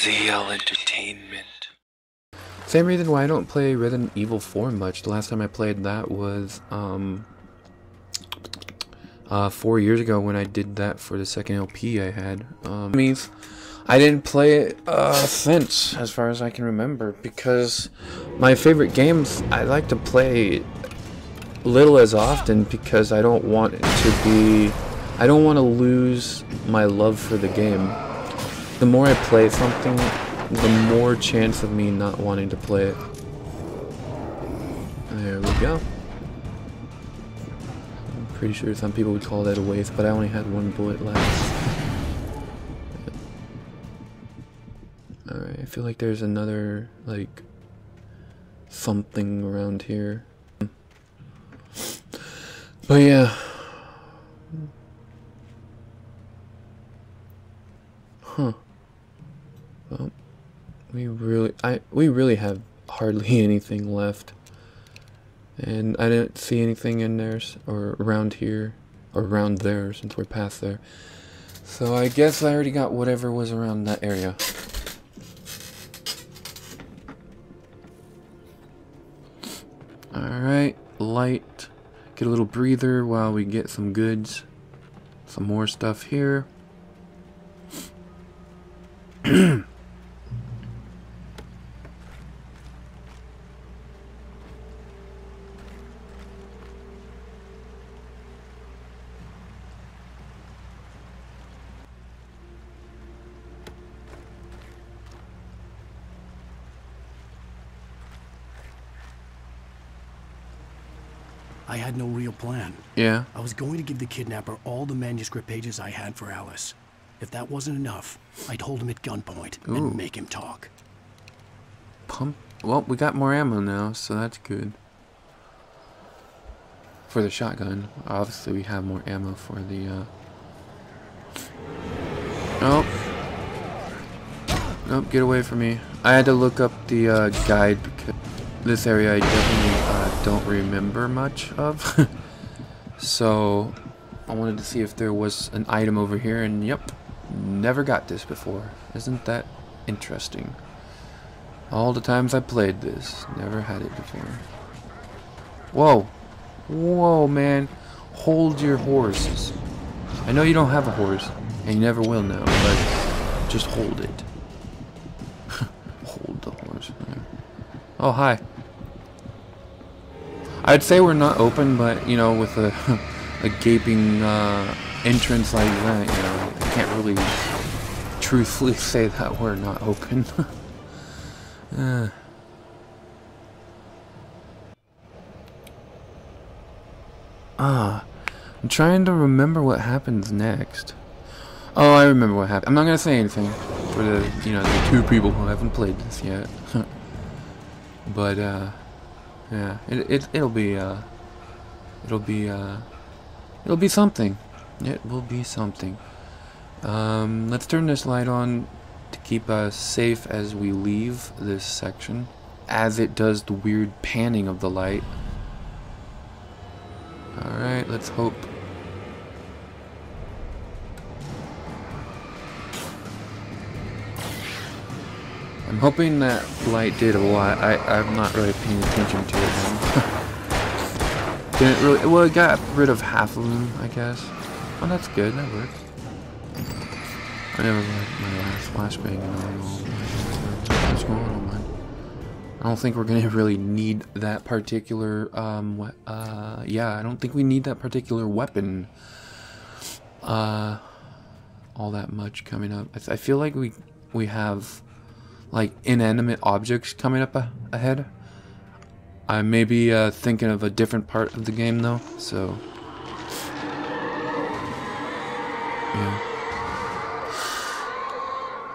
ZL Entertainment. Same reason why I don't play Resident Evil 4 much. The last time I played that was 4 years ago when I did that for the second LP I had. I didn't play it since, as far as I can remember, because my favorite games I like to play little as often because I don't want it to be. I don't want to lose my love for the game. The more I play something, the more chance of me not wanting to play it. There we go. I'm pretty sure some people would call that a waste, but I only had one bullet left. Alright, I feel like there's another, like, something around here. But yeah. Huh. Well, we really have hardly anything left. And I didn't see anything in there, or around here, or around there, since we're past there. So I guess I already got whatever was around that area. Alright, light. Get a little breather while we get some goods. Some more stuff here. I had no real plan. Yeah. I was going to give the kidnapper all the manuscript pages I had for Alice. If that wasn't enough, I'd hold him at gunpoint and make him talk. Well, we got more ammo now, so that's good. For the shotgun. Obviously, we have more ammo for the, Oh. Nope, get away from me. I had to look up the, guide because this area I definitely, don't remember much of. So, I wanted to see if there was an item over here, and yep. Never got this before. Isn't that interesting? All the times I played this, never had it before. Whoa. Whoa, man. Hold your horses. I know you don't have a horse, and you never will now, but just hold it. Hold the horse. Oh, hi. I'd say we're not open, but, you know, with a, a gaping entrance like that, you know, I can't really truthfully say that we're not open. I'm trying to remember what happens next. Oh, I remember what happened. I'm not gonna say anything for the, you know, the two people who haven't played this yet. But yeah, it'll be something. It will be something. Let's turn this light on to keep us safe as we leave this section, as it does the weird panning of the light. Alright, let's hope. I'm hoping that light did a lot. I'm not really paying attention to it now. Didn't really, well, it got rid of half of them, I guess. Oh, that's good, that works. I never liked my last flashbang and all. What's going on, man? I don't think we're gonna really need that particular, yeah, I don't think we need that particular weapon, all that much coming up. I feel like we have, like, inanimate objects coming up ahead. I may be thinking of a different part of the game though, so yeah.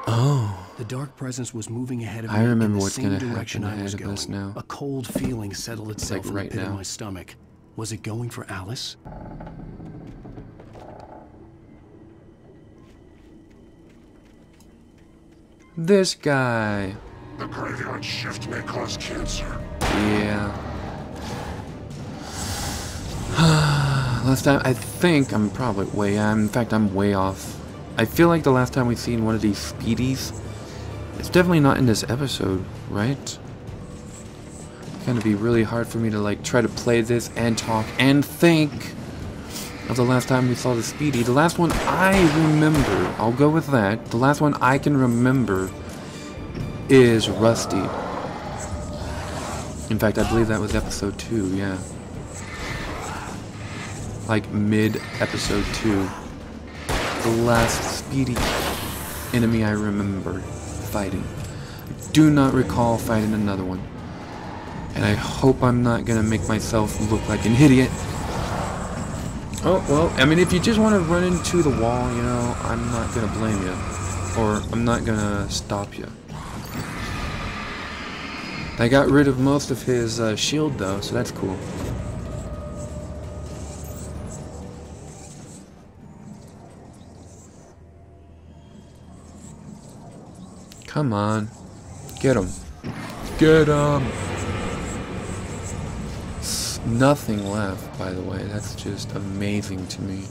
Oh. The dark presence was moving ahead of me. I remember in the what's same gonna direction happen I was ahead of us going. now. A cold feeling settled itself like right in the pit now. of my stomach. Was it going for Alice? This guy. The graveyard shift may cause cancer. Yeah. Last time, I think I'm probably way. In fact, I'm way off. I feel like the last time we seen one of these speedies, It's definitely not in this episode, right? It's gonna be really hard for me to like try to play this and talk and think of the last time we saw the Speedy. The last one I remember, I'll go with that. The last one I can remember is Rusty. In fact, I believe that was episode 2, yeah. Like mid-episode 2. The last Speedy enemy I remember fighting. I do not recall fighting another one. And I hope I'm not gonna make myself look like an idiot. Oh, well, I mean, if you just want to run into the wall, you know, I'm not gonna blame you. Or I'm not gonna stop you. I got rid of most of his shield, though, so that's cool. Come on. Get him. Get him! Nothing left, by the way. That's just amazing to me.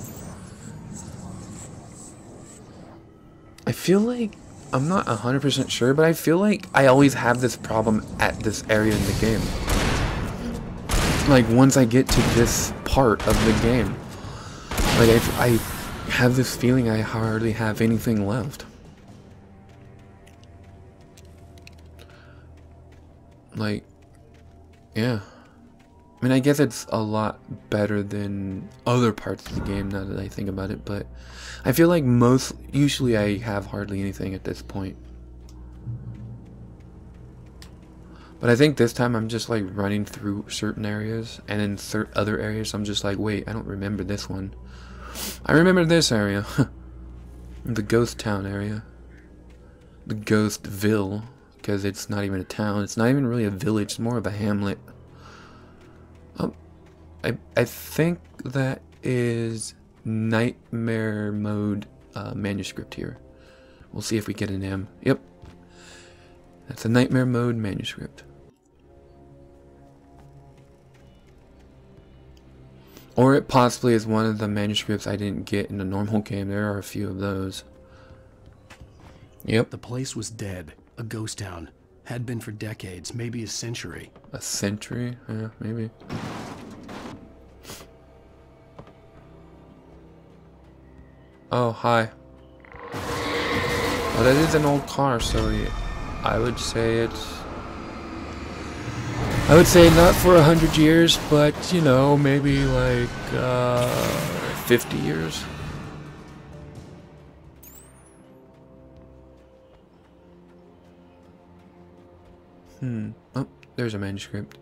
I feel like, I'm not 100% sure, but I feel like I always have this problem at this area in the game. Like, once I get to this part of the game, like, I have this feeling I hardly have anything left. Like, yeah. I mean, I guess it's a lot better than other parts of the game now that I think about it, but I feel like usually I have hardly anything at this point. But I think this time I'm just like running through certain areas, and in other areas I'm just like, wait, I don't remember this one. I remember this area. The ghost town area. The Ghostville. Because it's not even a town. It's not even really a village. It's more of a hamlet. I think that is nightmare mode manuscript here. We'll see if we get an M. Yep. That's a nightmare mode manuscript. Or it possibly is one of the manuscripts I didn't get in the normal game. There are a few of those. Yep. The place was dead. A ghost town. Had been for decades, maybe a century. A century? Yeah, maybe. Oh, hi. Well, that is an old car, so I would say it's... I would say not for 100 years, but, you know, maybe like 50 years. Oh, there's a manuscript.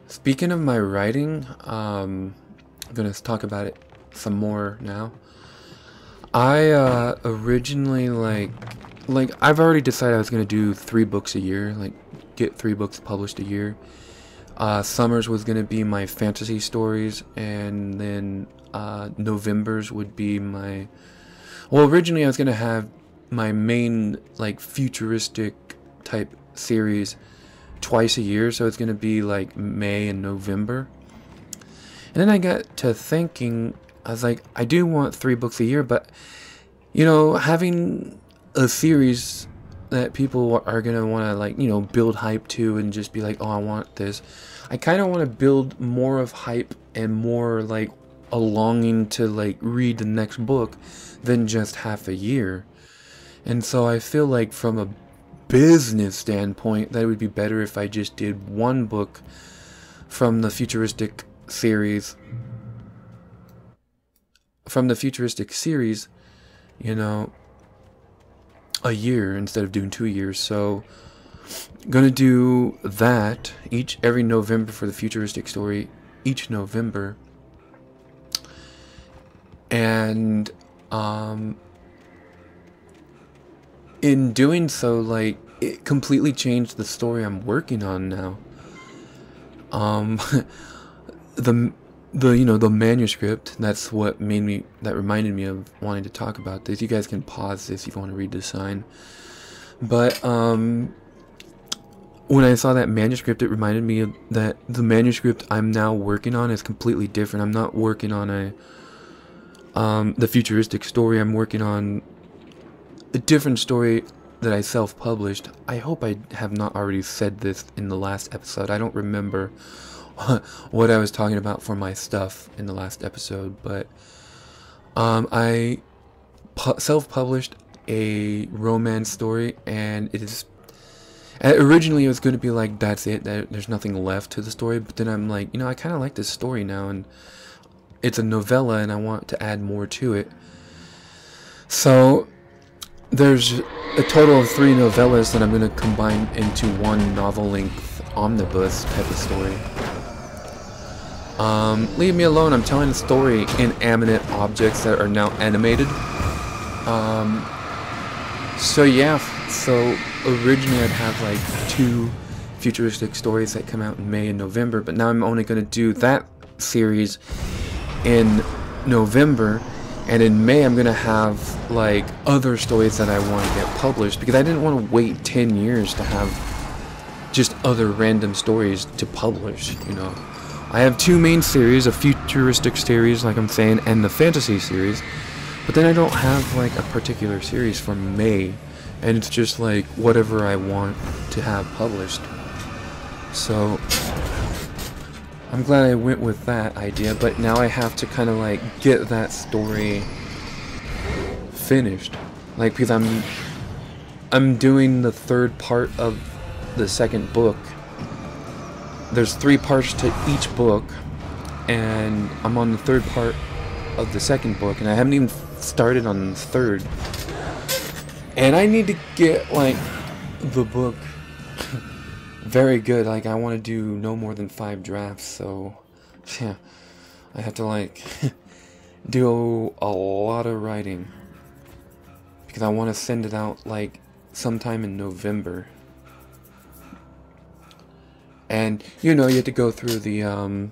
Speaking of my writing, I'm gonna talk about it some more now. I originally like I've already decided I was gonna do 3 books a year, like get 3 books published a year. Summers was gonna be my fantasy stories, and then Novembers would be my... Well, originally I was gonna have my main like futuristic type series twice a year, so it's gonna be like May and November. And then I got to thinking, I was like, I do want 3 books a year, but you know, having a series that people are gonna want to, like, you know, build hype to and just be like, oh, I want this. I kind of want to build more of hype and more like a longing to like read the next book than just half a year. And so I feel like from a business standpoint, that it would be better if I just did 1 book from the futuristic series. You know, a year instead of doing 2 years. So I'm gonna do that every November for the futuristic story, each November. And in doing so, like, it completely changed the story I'm working on now. The manuscript, that's what reminded me of wanting to talk about this. You guys can pause this if you want to read the sign. But when I saw that manuscript, it reminded me that the manuscript I'm now working on is completely different. I'm not working on the futuristic story, I'm working on a different story that I self-published. I hope I have not already said this in the last episode. I don't remember what I was talking about for my stuff in the last episode, but I self-published a romance story, and it is originally it was going to be like, that's it, there's nothing left to the story, but then I'm like, you know, I kind of like this story now, and it's a novella and I want to add more to it. So there's a total of 3 novellas that I'm going to combine into one novel-length omnibus type of story. Leave me alone, I'm telling a story in animate objects that are now animated. So yeah, so originally I'd have like 2 futuristic stories that come out in May and November, but now I'm only going to do that series in November, and in May I'm going to have like other stories that I want to get published, because I didn't want to wait 10 years to have just other random stories to publish, you know. I have 2 main series, a futuristic series like I'm saying, and the fantasy series, but then I don't have like a particular series for May, and it's just like whatever I want to have published. So I'm glad I went with that idea, but now I have to kind of like get that story finished, like, because I'm doing the 3rd part of the 2nd book. There's 3 parts to each book, and I'm on the 3rd part of the 2nd book, and I haven't even started on the 3rd. And I need to get like the book very good. Like, I want to do no more than 5 drafts, so yeah, I have to like do a lot of writing, because I want to send it out like sometime in November. And you know, you have to go through the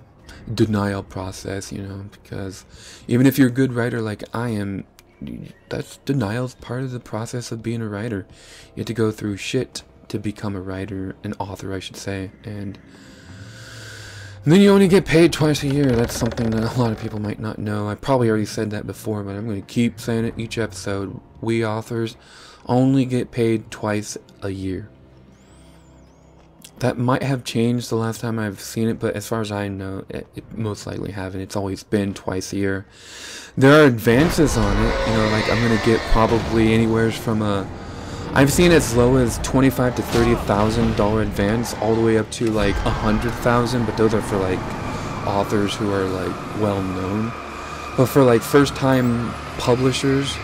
denial process, you know, because even if you're a good writer like I am, that's denial's part of the process of being a writer. You have to go through shit to become a writer, an author I should say, and then you only get paid twice a year. That's something that a lot of people might not know. I probably already said that before, but I'm going to keep saying it each episode. We authors only get paid twice a year. That might have changed the last time I've seen it, but as far as I know, it most likely haven't. It's always been twice a year. There are advances on it, you know, like I'm going to get probably anywhere from I've seen as low as $25,000 to $30,000 advance, all the way up to like $100,000, but those are for like authors who are like well known. But for like first-time publishers,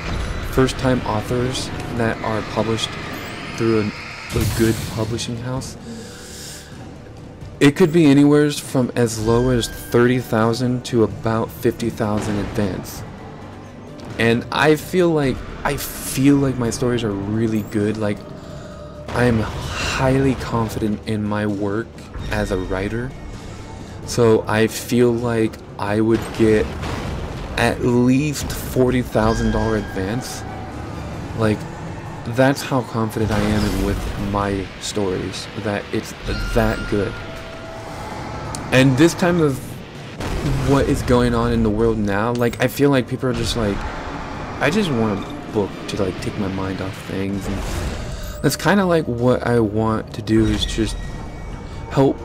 first-time authors that are published through a good publishing house, it could be anywhere from as low as $30,000 to about $50,000 advance. And I feel like my stories are really good. Like, I am highly confident in my work as a writer. So I feel like I would get at least $40,000 advance. Like, that's how confident I am with my stories, that it's that good. And this time of what is going on in the world now, like, I feel like people are just like, I just want a book to like take my mind off things, and that's kind of like what I want to do, is just help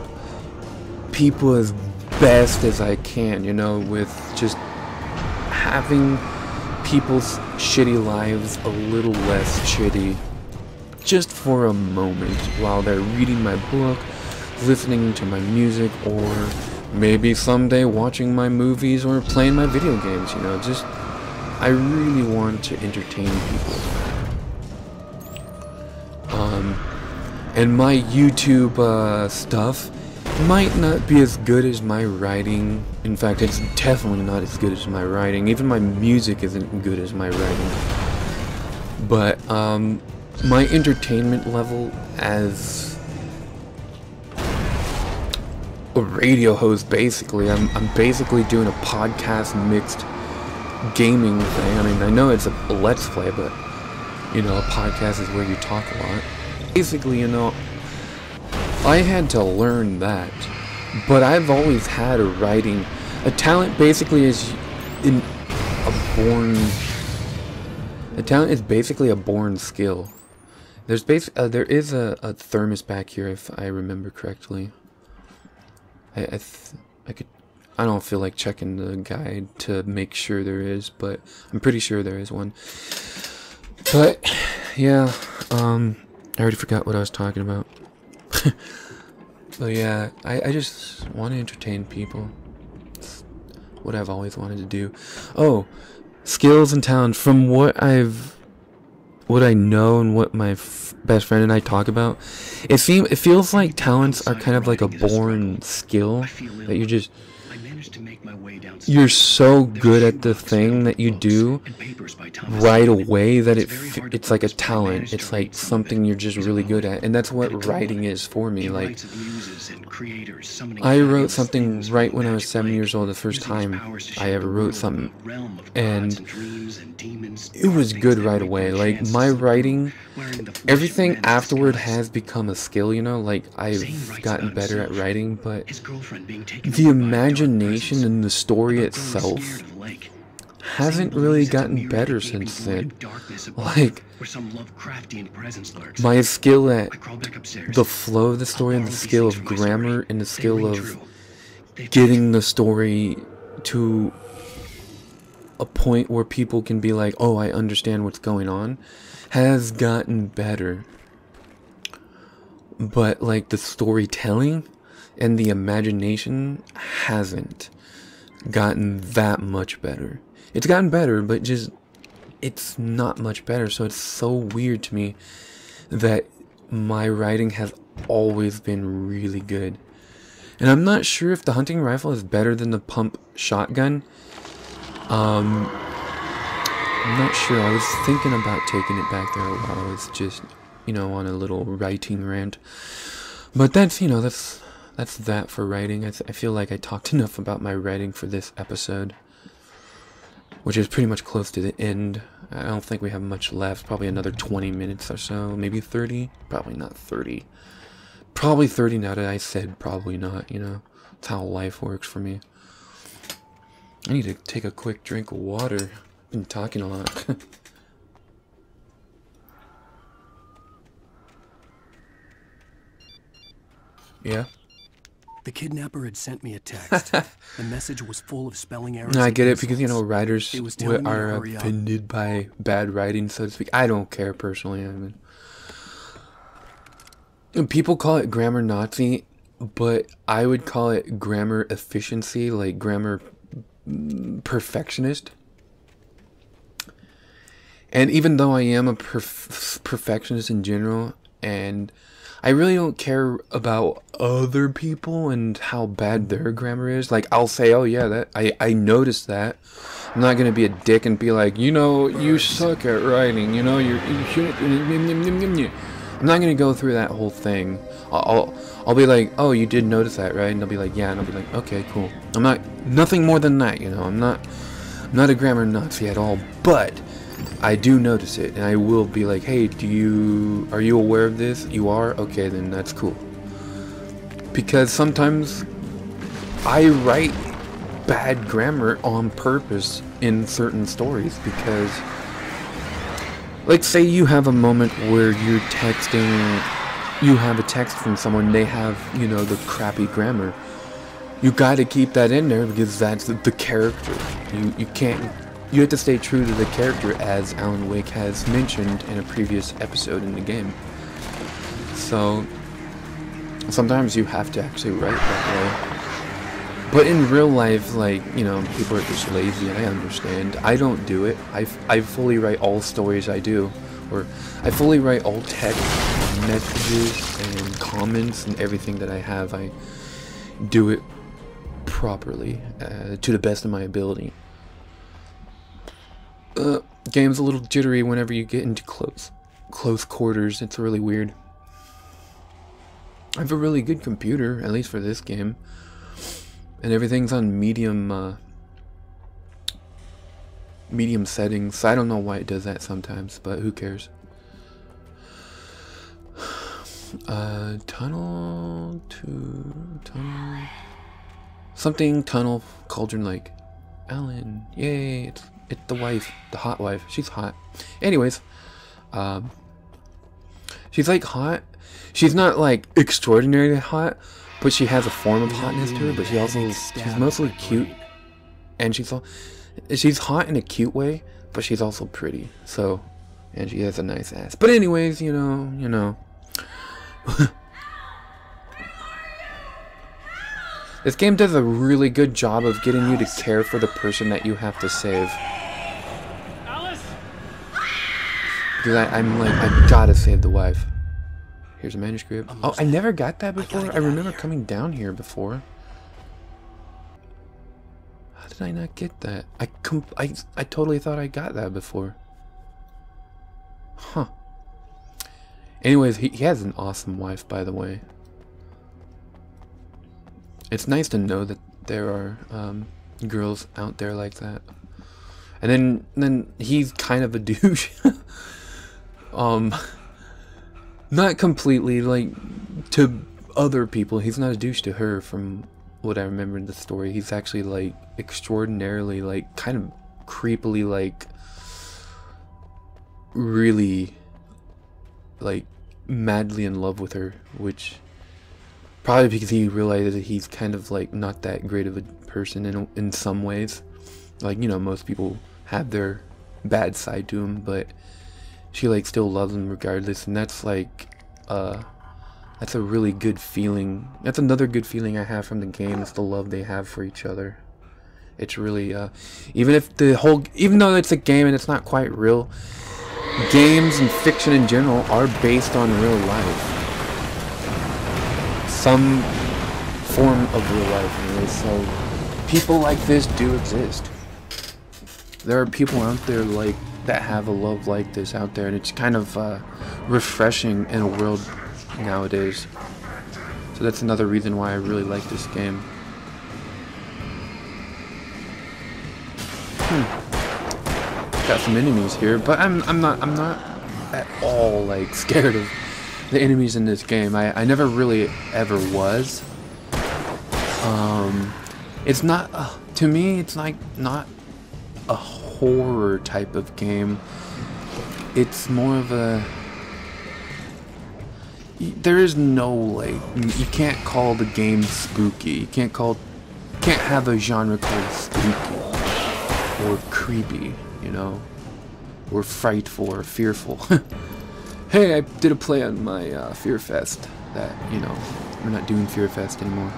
people as best as I can, you know, with just having people's shitty lives a little less shitty, just for a moment, while they're reading my book, listening to my music, or maybe someday watching my movies or playing my video games, you know. Just, I really want to entertain people. And my YouTube stuff might not be as good as my writing. In fact, it's definitely not as good as my writing. Even my music isn't good as my writing. But my entertainment level as a radio host, basically, I'm basically doing a podcast mixed gaming thing. I mean, I know it's a let's play, but you know, a podcast is where you talk a lot. Basically, you know, I had to learn that, but I've always had a talent. Basically, is a born... A talent is basically a born skill. There is a thermos back here, if I remember correctly. I don't feel like checking the guide to make sure there is, but I'm pretty sure there is one. But yeah, I already forgot what I was talking about. But yeah, I just want to entertain people. It's what I've always wanted to do. Oh, skills and talent. From what I know and what my best friend and I talk about, it feels like talents are kind of like a born skill that you're so good at the thing that you do right away that it's like a talent. It's like something you're just really good at, and that's what writing is for me. Like, I wrote something right when I was 7 years old, the first time I ever wrote something, and it was good right away. Like, my writing, everything afterward has become a skill, you know? Like, I've gotten better at writing, but the imagination and the story itself hasn't really gotten better since then. Like, my skill at the flow of the story and the skill of grammar and the skill of getting the story to a point where people can be like, oh, I understand what's going on, has gotten better. But like the storytelling and the imagination hasn't gotten that much better. It's gotten better, but just it's not much better. So it's so weird to me that my writing has always been really good. And I'm not sure if the hunting rifle is better than the pump shotgun. I'm not sure. I was thinking about taking it back there while I was just, you know, on a little writing rant. But that's, you know, that's that for writing. I feel like I talked enough about my writing for this episode, which is pretty much close to the end. I don't think we have much left. Probably another 20 minutes or so. Maybe 30. Probably not 30. Probably 30 now that I said probably not, you know. That's how life works for me. I need to take a quick drink of water. I've been talking a lot. Yeah? The kidnapper had sent me a text. The message was full of spelling errors. No, I get it, insults. because, you know, writers are hurry up. offended by bad writing, so to speak. I don't care, personally. I mean, people call it grammar Nazi, but I would call it grammar efficiency, like grammar perfectionist. And even though I am a perfectionist in general, and I really don't care about other people and how bad their grammar is. Like, I'll say, oh yeah, that I noticed that. I'm not gonna be a dick and be like, you know, you suck at writing, you know, you shouldn't. I'm not gonna go through that whole thing. I'll be like, oh, you did notice that, right? And they'll be like, yeah, and I'll be like, okay, cool. I'm not, nothing more than that, you know. I'm not a grammar Nazi at all, but I do notice it, and I will be like, hey, are you aware of this? You are? Okay, then that's cool. Because sometimes I write bad grammar on purpose in certain stories, because, like, say you have a moment where you're texting, you have a text from someone, they have, you know, the crappy grammar. You gotta keep that in there, because that's the character. You can't... You have to stay true to the character, as Alan Wake has mentioned in a previous episode in the game. So, sometimes you have to actually write that way. But in real life, like, you know, people are just lazy, and I understand. I don't do it. I fully write all stories I do. Or, I fully write all text, messages, and comments, and everything that I have. I do it properly, to the best of my ability. Game's a little jittery whenever you get into close quarters. It's really weird. I have a really good computer, at least for this game, and everything's on medium settings. I don't know why it does that sometimes, but who cares? Tunnel something tunnel, Cauldron Lake. Alan, yay! It's It's the wife, the hot wife. She's hot. Anyways, she's like hot. She's not like extraordinarily hot, but she has a form of hotness to her. But she's mostly cute, and she's hot in a cute way, but she's also pretty. So, and she has a nice ass. But anyways, you know. This game does a really good job of getting you to care for the person that you have to save. Because I'm like, I gotta save the wife. Here's a manuscript. Oh, I never got that before. I remember coming down here before. How did I not get that? I totally thought I got that before. Huh. Anyways, he has an awesome wife, by the way. It's nice to know that there are girls out there like that. And then he's kind of a douche. Not completely, like, to other people. He's not a douche to her, from what I remember in the story. He's actually, like, extraordinarily, like, kind of creepily, like, really, like, madly in love with her, which probably because he realized that he's kind of like not that great of a person in some ways. Like, you know, most people have their bad side to him, but she like still loves him regardless, and that's like that's a really good feeling. That's another good feeling I have from the game, is the love they have for each other. It's really even though it's a game and it's not quite real, games and fiction in general are based on real life. Some form of real life, anyway, so people like this do exist. There are people out there like that have a love like this out there, and it's kind of refreshing in a world nowadays. So that's another reason why I really like this game. Got some enemies here, but I'm not at all like scared of the enemies in this game. I never really ever was. It's not to me, it's like not a horror type of game. It's more of a, there is no, like, you can't call the game spooky. You can't have a genre called spooky or creepy, you know, or frightful or fearful. Hey, I did a play on my FearFest that, you know, we're not doing FearFest anymore.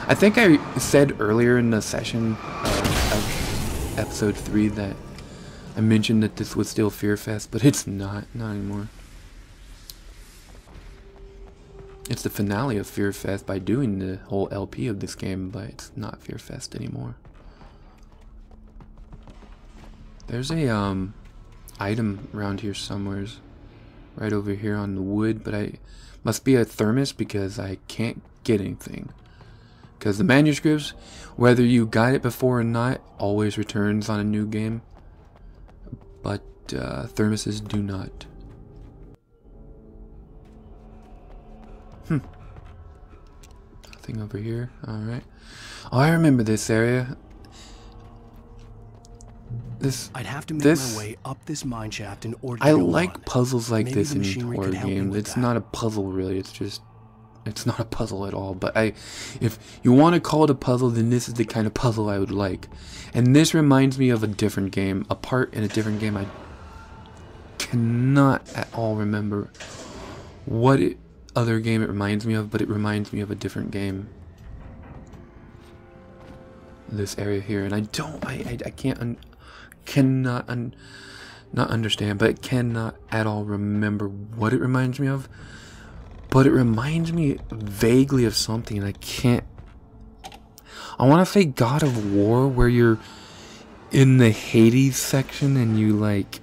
I think I said earlier in the session of episode 3 that I mentioned that this was still FearFest, but it's not anymore. It's the finale of FearFest by doing the whole LP of this game, but it's not FearFest anymore. There's a item around here somewheres. Right over here on the wood, but I must be a thermos because I can't get anything. Because the manuscripts, whether you got it before or not, always returns on a new game. But thermoses do not. Nothing over here. Alright. Oh, I remember this area. I'd have to make my way up this mine shaft in order to I go like on. puzzles like Maybe this the in machinery horror could help me games. with It's that. not a puzzle really, it's not a puzzle at all. But if you want to call it a puzzle, then this is the kind of puzzle I would like. And this reminds me of a different game, a part in a different game. I cannot at all remember what other game it reminds me of, but it reminds me of a different game. This area here, and I cannot understand, but cannot at all remember what it reminds me of. But it reminds me vaguely of something, and I can't. I want to say God of War, where you're in the Hades section and you're like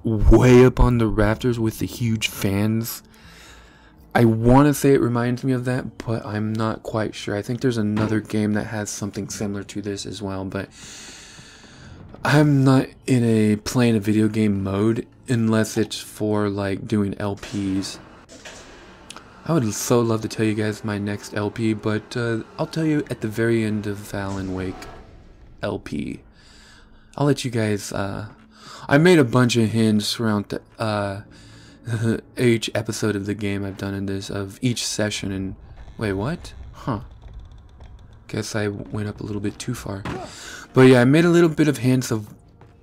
way up on the rafters with the huge fans. I want to say it reminds me of that, but I'm not quite sure. I think there's another game that has something similar to this as well, but I'm not playing a video game mode unless it's for like doing LPs. I would so love to tell you guys my next LP, but I'll tell you at the very end of Alan Wake. LP. I'll let you guys, I made a bunch of hints around the, each episode of the game I've done in this, of each session, and, wait, what? Huh. Guess I went up a little bit too far. But yeah, I made a little bit of hints of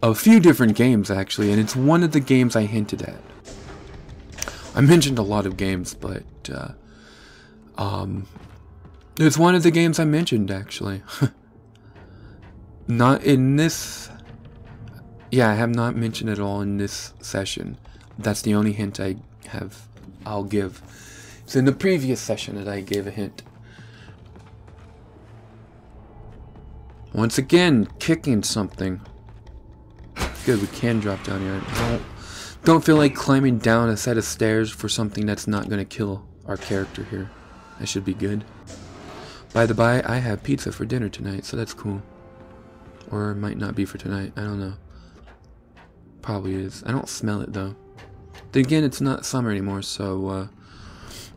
a few different games, actually, and it's one of the games I hinted at. I mentioned a lot of games, but, it's one of the games I mentioned, actually. Not in this... Yeah, I have not mentioned it all in this session. That's the only hint I'll give. It's in the previous session that I gave a hint. Once again, kicking something. Good, we can drop down here. Don't feel like climbing down a set of stairs for something that's not going to kill our character here. That should be good. By the by, I have pizza for dinner tonight, so that's cool. Or it might not be for tonight, I don't know. Probably is. I don't smell it though. Then again, it's not summer anymore, so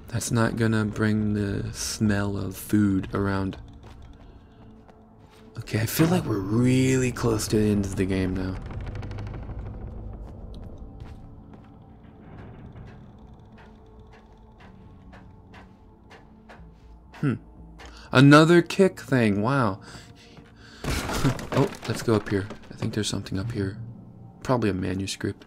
that's not gonna bring the smell of food around. Okay, I feel like we're really close to the end of the game now. Another kick thing, wow. Oh, let's go up here. I think there's something up here. Probably a manuscript.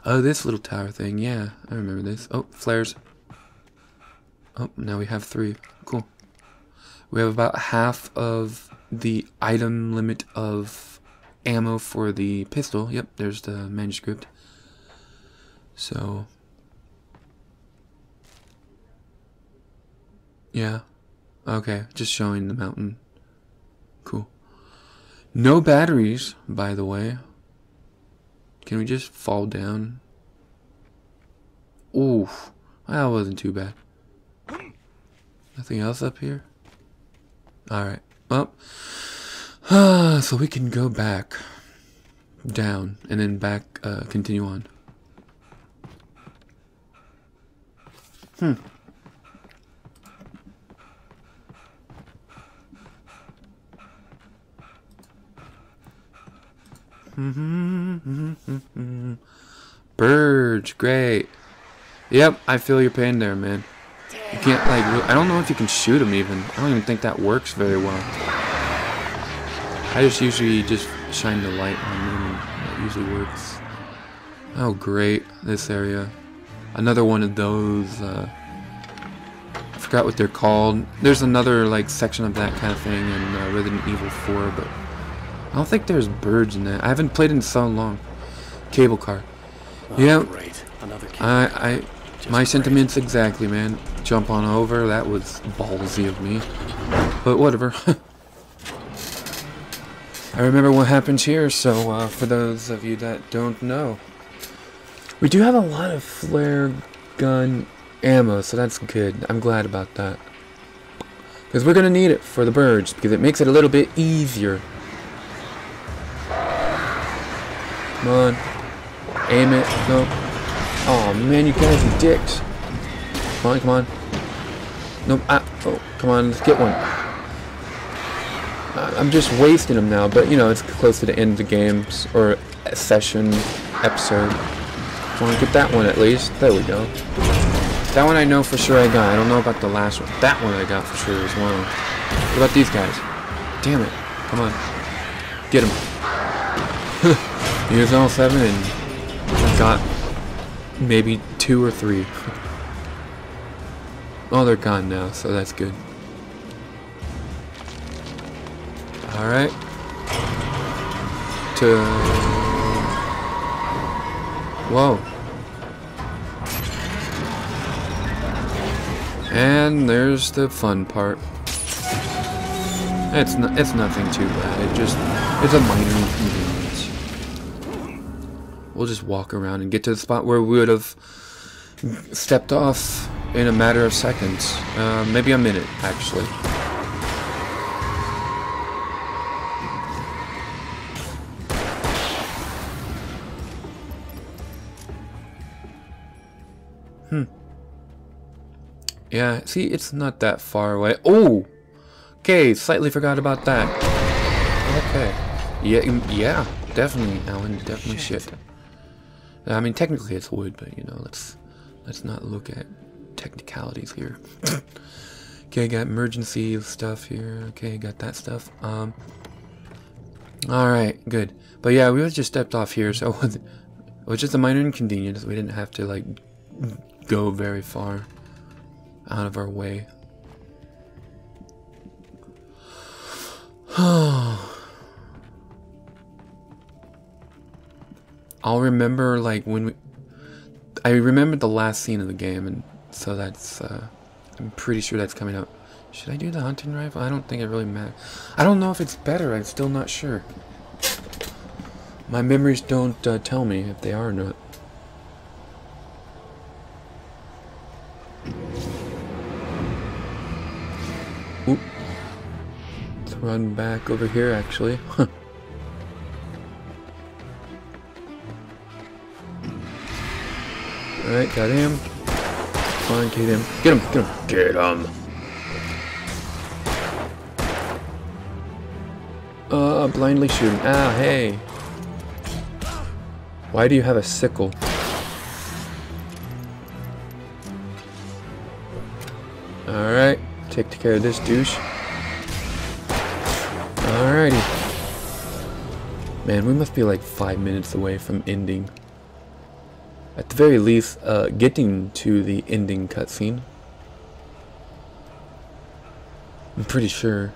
Oh, this little tower thing, yeah, I remember this. Oh, flares. Oh, now we have 3. Cool. We have about half of the item limit of ammo for the pistol. Yep, there's the manuscript. So... yeah. Okay, just showing the mountain. Cool. No batteries, by the way. Can we just fall down? Ooh, that wasn't too bad. Nothing else up here? Alright, well. So we can go back. Down, and then back, continue on. Birds, great. Yep, I feel your pain there, man. You can't, like, I don't know if you can shoot them even. I don't even think that works very well. I just usually just shine the light on them and that usually works. Oh, great, this area. Another one of those, I forgot what they're called. There's another, like, section of that kind of thing in Resident Evil 4, but I don't think there's birds in that. I haven't played in so long. Cable car. Yeah. My sentiments exactly, man. Jump on over. That was ballsy of me. But whatever. I remember what happens here, so for those of you that don't know. We do have a lot of flare gun ammo, so that's good. I'm glad about that. Because we're going to need it for the birds, because it makes it a little bit easier. Come on. Aim it. No. Oh man, you guys are dicks. Come on, come on. Nope. Oh, come on, let's get one. I'm just wasting them now, but you know, it's close to the end of the games, or a session, episode. I want to get that one at least. There we go. That one I know for sure I got. I don't know about the last one. That one I got for sure as well. What about these guys? Damn it. Come on. Get them. Use all 7 and I got maybe 2 or 3. Oh, they're gone now, so that's good. Alright. Whoa. And there's the fun part. It's nothing too bad. It's a minor inconvenience. We'll just walk around and get to the spot where we would have stepped off in a matter of seconds. Maybe a minute, actually. Yeah, see, it's not that far away. Oh! Okay, slightly forgot about that. Okay. Yeah, definitely, Alan, definitely shit. I mean, technically it's wood, but you know, let's not look at technicalities here. Okay, got emergency stuff here. Okay, got that stuff. Alright, good. But yeah, we just stepped off here, so it was just a minor inconvenience. We didn't have to, like, go very far out of our way. I'll remember, like, when I remembered the last scene of the game, and so that's, I'm pretty sure that's coming up. Should I do the hunting rifle? I don't think it really matters. I don't know if it's better. I'm still not sure. My memories don't tell me if they are or not. Oop. Let's run back over here, actually. Alright, got him. Come on, get him. Get him, get him. Get him. Blindly shooting. Ah, hey. Why do you have a sickle? Alright, take care of this douche. Alrighty. Man, we must be like 5 minutes away from ending. At the very least, getting to the ending cutscene. I'm pretty sure.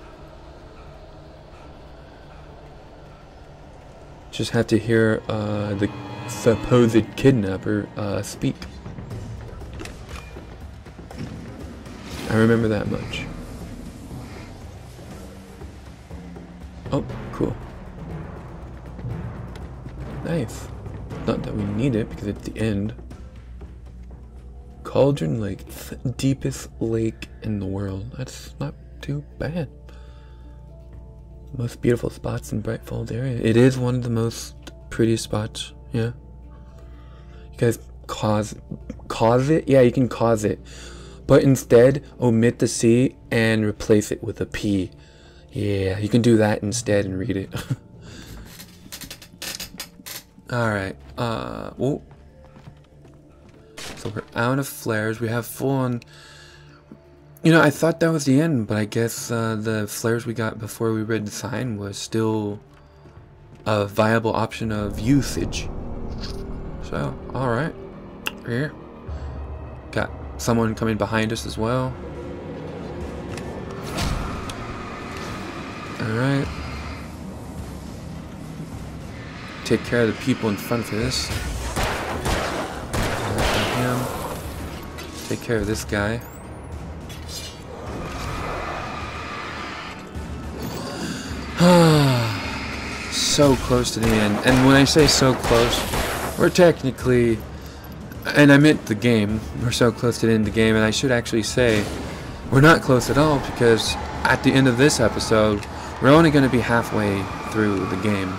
Just have to hear the supposed kidnapper speak. I remember that much. Oh, cool. Nice. Not that we need it because it's the end. Cauldron Lake, the deepest lake in the world. That's not too bad. Most beautiful spots in Bright Falls area. It is one of the most prettiest spots. Yeah. You guys cause it? Yeah, you can cause it. But instead, omit the C and replace it with a P. Yeah, you can do that instead and read it. Alright, whoa. So we're out of flares. We have full on... You know, I thought that was the end, but I guess the flares we got before we read the sign was still a viable option of usage. So, alright. Here. Got someone coming behind us as well. Alright. Take care of the people in front of this. Him. Take care of this guy. So close to the end. And when I say so close, we're technically, and I meant the game, we're so close to the end of the game, and I should actually say we're not close at all, because at the end of this episode we're only going to be halfway through the game,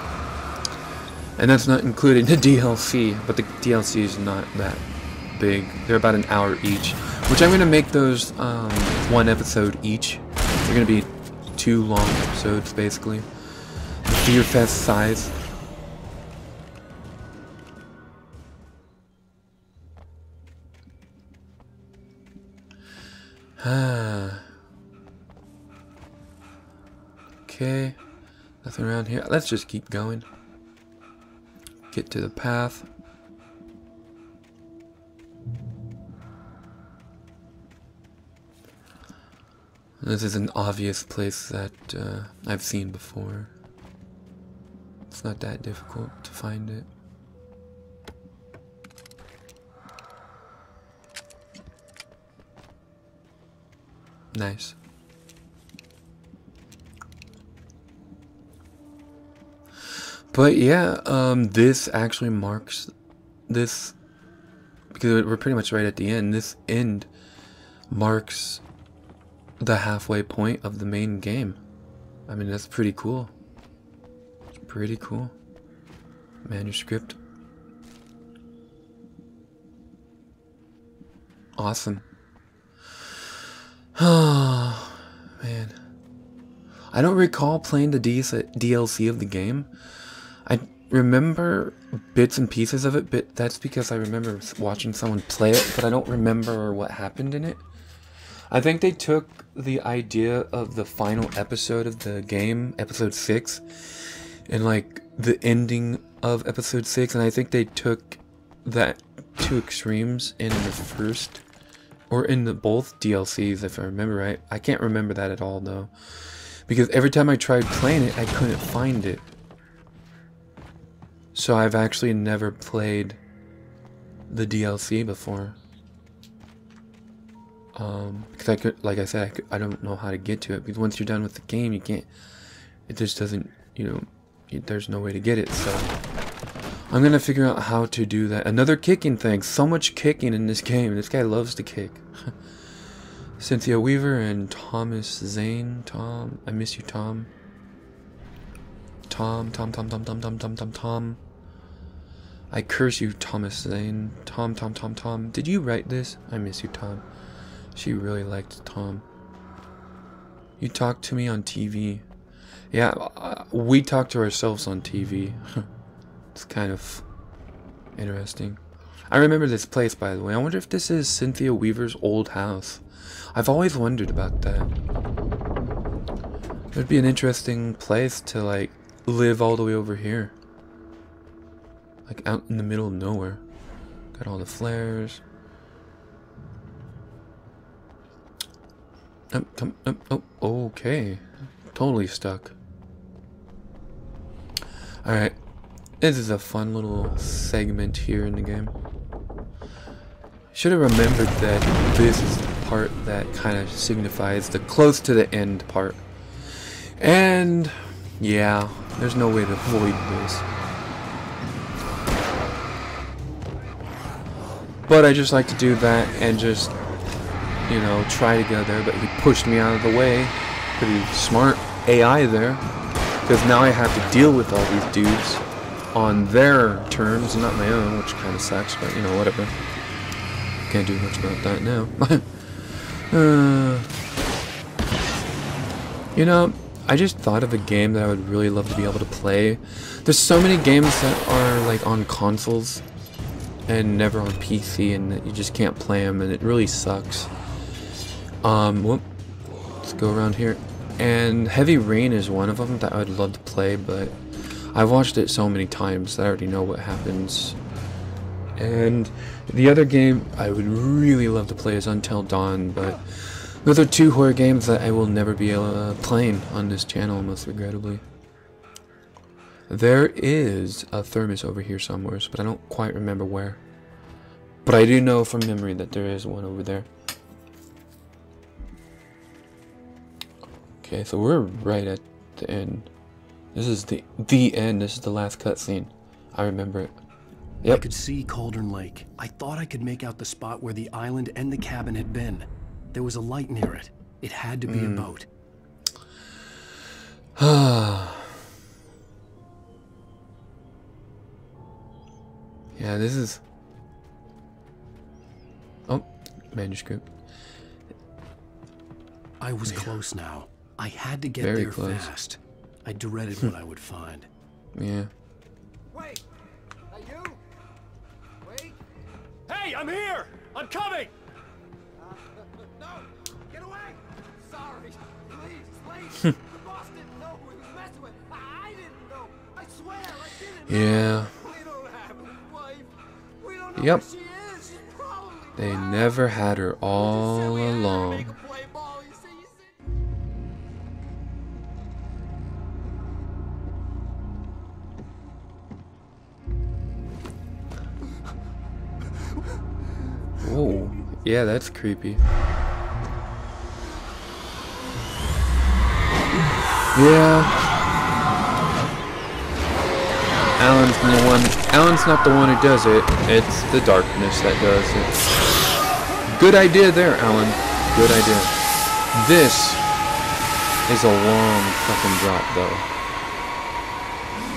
and that's not including the DLC. But the DLC is not that big. They're about an hour each, which I'm going to make those one episode each. They're going to be 2 long episodes basically. FearFest size. Okay, nothing around here. Let's just keep going. Get to the path. This is an obvious place that I've seen before. It's not that difficult to find it. Nice. But yeah, this actually marks this, because we're pretty much right at the end. This end marks the halfway point of the main game. I mean, that's pretty cool. It's pretty cool. Manuscript. Awesome. I don't recall playing the DLC of the game. I remember bits and pieces of it, but that's because I remember watching someone play it, but I don't remember what happened in it. I think they took the idea of the final episode of the game, episode 6, and like the ending of episode 6, and I think they took that to extremes in the first, or in the both DLCs, if I remember right. I can't remember that at all though, because every time I tried playing it, I couldn't find it. So I've actually never played the DLC before. Because I could, like I said, I don't know how to get to it, because once you're done with the game, you can't, it just doesn't, you know, there's no way to get it. So I'm gonna figure out how to do that. Another kicking thing. So much kicking in this game. This guy loves to kick. Cynthia Weaver and Thomas Zane. Tom, I miss you, Tom. Tom. I curse you, Thomas Zane. Tom. Did you write this? I miss you, Tom. She really liked Tom. You talk to me on TV. Yeah, we talk to ourselves on TV. It's kind of interesting. I remember this place, by the way. I wonder if this is Cynthia Weaver's old house. I've always wondered about that. It would be an interesting place to, like, live all the way over here. Like, out in the middle of nowhere. Got all the flares. Oh, okay. Totally stuck. Alright. This is a fun little segment here in the game. Should have remembered that this is the part that kind of signifies the close to the end part. And yeah, there's no way to avoid this. But I just like to do that and just, you know, try to go there, but he pushed me out of the way. Pretty smart AI there, because now I have to deal with all these dudes on their terms and not my own, which kind of sucks, but you know, whatever. Can't do much about that now. You know, I just thought of a game that I would really love to be able to play. There's so many games that are like on consoles and never on PC, and that you just can't play them, and it really sucks. Whoop. Let's go around here. And Heavy Rain is one of them that I would love to play, but I've watched it so many times that I already know what happens. And the other game I would really love to play is Until Dawn, but those are two horror games that I will never be able to play on this channel, most regrettably. There is a thermos over here somewhere, but I don't quite remember where. But I do know from memory that there is one over there. Okay, so we're right at the end. This is the end. This is the last cutscene. I remember it. Yep. I could see Cauldron Lake. I thought I could make out the spot where the island and the cabin had been. There was a light near it. It had to be a boat. Yeah, this is... Oh, manuscript. I was close now. I had to get Very there close. fast. I dreaded what I would find. Yeah. Wait! Are you? Wait! Hey, I'm here! I'm coming! No! Get away! Sorry! Please! The boss didn't know who he was messing with! I didn't know! I swear I didn't know! Yeah. We don't have a wife! We don't know Yep. where she is! She's probably They wild. never had her all Silly, I along. make a play ball, you see? Whoa. Yeah, that's creepy. Yeah. Alan's not the one who does it. It's the darkness that does it. Good idea there, Alan. Good idea. This is a long fucking drop, though.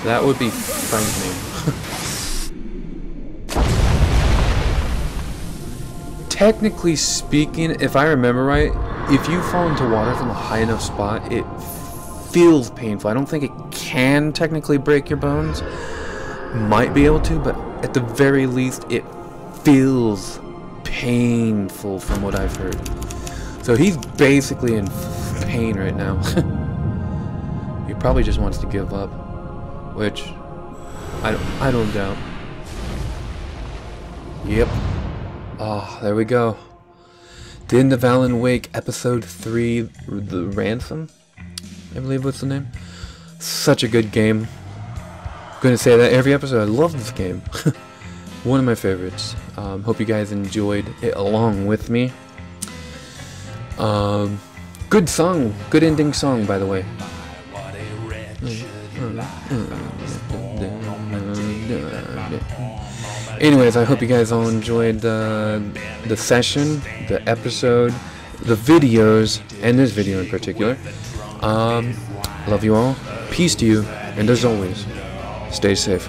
That would be frightening. Technically speaking, if I remember right, if you fall into water from a high enough spot, it feels painful. I don't think it can technically break your bones. Might be able to, but at the very least, it feels painful from what I've heard. So he's basically in pain right now. He probably just wants to give up, which I don't doubt. Yep. Oh, there we go. The End of Alan Wake, Episode 3, The Ransom, I believe what's the name. Such a good game. I'm gonna say that every episode. I love this game. One of my favorites. Hope you guys enjoyed it along with me. Good song. Good ending song, by the way. Anyways, I hope you guys all enjoyed the session, the episode, the videos, and this video in particular. Love you all. Peace to you. And as always, stay safe.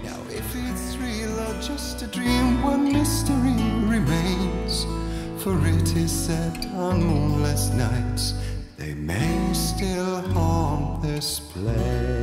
Now if it's real or just a dream, one mystery remains. For it is said on moonless nights, they may still haunt this place.